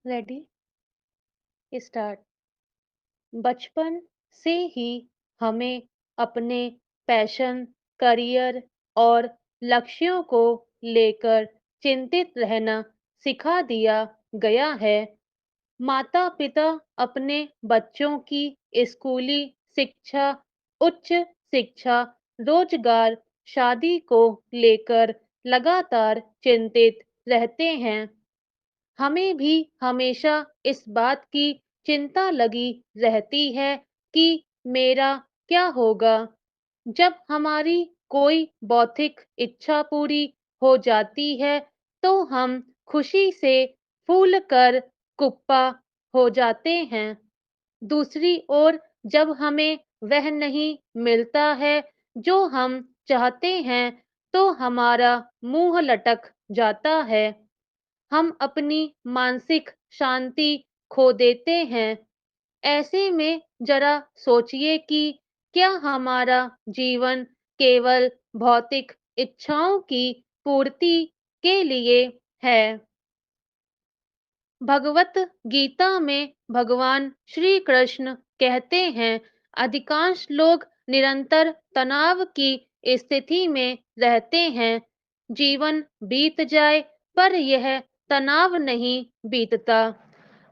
Ready start. बचपन से ही हमें अपने पैशन, करियर और लक्ष्यों को लेकर चिंतित रहना सिखा दिया गया है। माता-पिता अपने बच्चों की स्कूली शिक्षा, उच्च शिक्षा, रोजगार, शादी को लेकर लगातार चिंतित रहते हैं। हमें भी हमेशा इस बात की चिंता लगी रहती है कि मेरा क्या होगा। जब हमारी कोई बौद्धिक इच्छा पूरी हो जाती है, तो हम खुशी से फूल कर कुप्पा हो जाते हैं। दूसरी ओर जब हमें वह नहीं मिलता है जो हम चाहते हैं, तो हमारा मुंह लटक जाता है। हम अपनी मानसिक शांति खो देते हैं। ऐसे में जरा सोचिए कि क्या हमारा जीवन केवल भौतिक इच्छाओं की पूर्ति के लिए है? भगवत गीता में भगवान श्री कृष्ण कहते हैं, अधिकांश लोग निरंतर तनाव की स्थिति में रहते हैं। जीवन बीत जाए पर यह तनाव नहीं बीतता।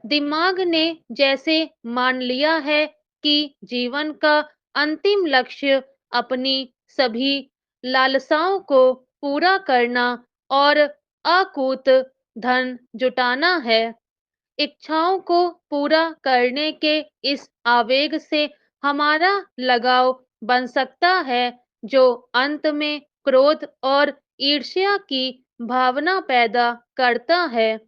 दिमाग ने जैसे मान लिया है कि जीवन का अंतिम लक्ष्य अपनी सभी लालसाओं को पूरा करना और अकूत धन जुटाना है। इच्छाओं को पूरा करने के इस आवेग से हमारा लगाव बन सकता है, जो अंत में क्रोध और ईर्ष्या की भावना पैदा करता है।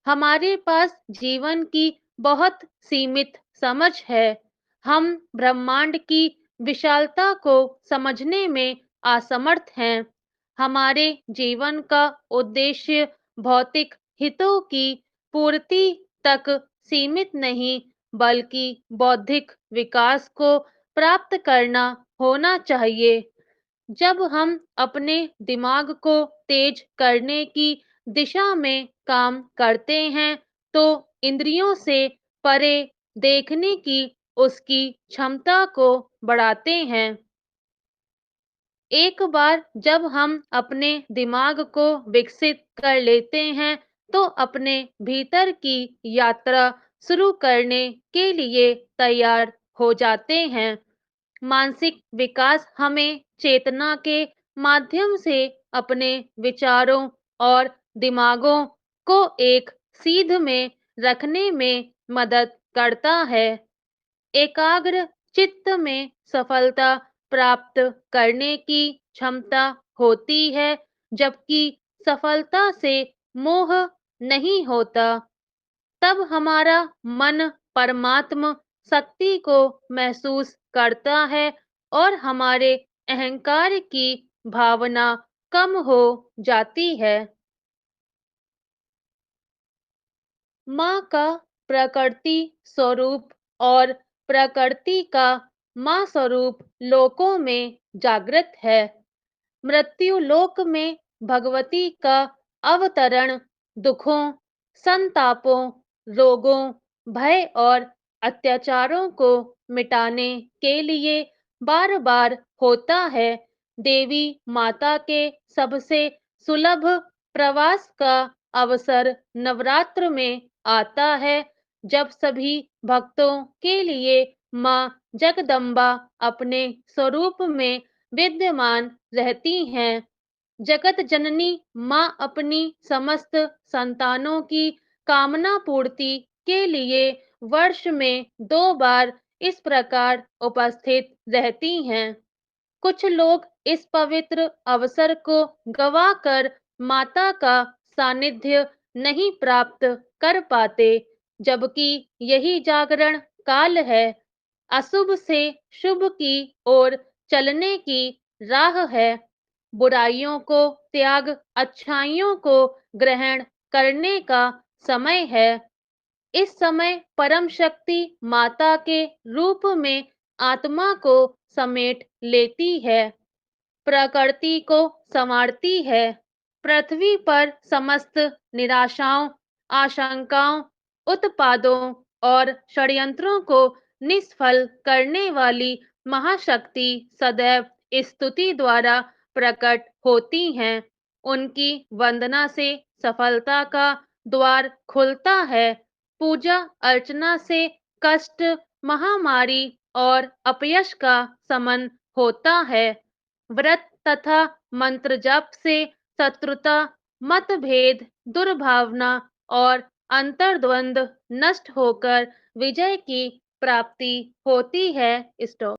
हमारे पास जीवन की बहुत सीमित समझ है। हम ब्रह्मांड की विशालता को समझने में असमर्थ हैं। हमारे जीवन का उद्देश्य भौतिक हितों की पूर्ति तक सीमित नहीं, बल्कि बौद्धिक विकास को प्राप्त करना होना चाहिए। जब हम अपने दिमाग को तेज करने की दिशा में काम करते हैं, तो इंद्रियों से परे देखने की उसकी क्षमता को बढ़ाते हैं। एक बार जब हम अपने दिमाग को विकसित कर लेते हैं, तो अपने भीतर की यात्रा शुरू करने के लिए तैयार हो जाते हैं। मानसिक विकास हमें चेतना के माध्यम से अपने विचारों और दिमागों को एक सीध में रखने में मदद करता है। एकाग्र चित्त में सफलता प्राप्त करने की क्षमता होती है, जबकि सफलता से मोह नहीं होता। तब हमारा मन परमात्म शक्ति को महसूस करता है और हमारे अहंकार की भावना कम हो जाती है। माँ का प्रकृति स्वरूप और प्रकृति का माँ स्वरूप लोकों में जागृत है। मृत्यु लोक में भगवती का अवतरण दुखों, संतापों, रोगों, भय और अत्याचारों को मिटाने के लिए बार बार होता है। देवी माता के सबसे सुलभ प्रवास का अवसर नवरात्र में आता है, जब सभी भक्तों के लिए माँ जगदम्बा अपने स्वरूप में विद्यमान रहती हैं। जगत जननी माँ अपनी समस्त संतानों की कामना पूर्ति के लिए वर्ष में 2 बार इस प्रकार उपस्थित रहती हैं। कुछ लोग इस पवित्र अवसर को गंवाकर माता का सानिध्य नहीं प्राप्त कर पाते, जबकि यही जागरण काल है, अशुभ से शुभ की ओर चलने की राह है, बुराइयों को त्याग अच्छाइयों को ग्रहण करने का समय है। इस समय परम शक्ति माता के रूप में आत्मा को समेट लेती है, प्रकृति को संवारती है। पृथ्वी पर समस्त निराशाओं, आशंकाओं, उत्पादों और षड्यंत्रों को निष्फल करने वाली महाशक्ति सदैव स्तुति द्वारा प्रकट होती हैं। उनकी वंदना से सफलता का द्वार खुलता है। पूजा अर्चना से कष्ट, महामारी और अपयश का शमन होता है। व्रत तथा मंत्र जाप से शत्रुता, मतभेद, दुर्भावना और अंतर्द्वंद नष्ट होकर विजय की प्राप्ति होती है। स्टॉप।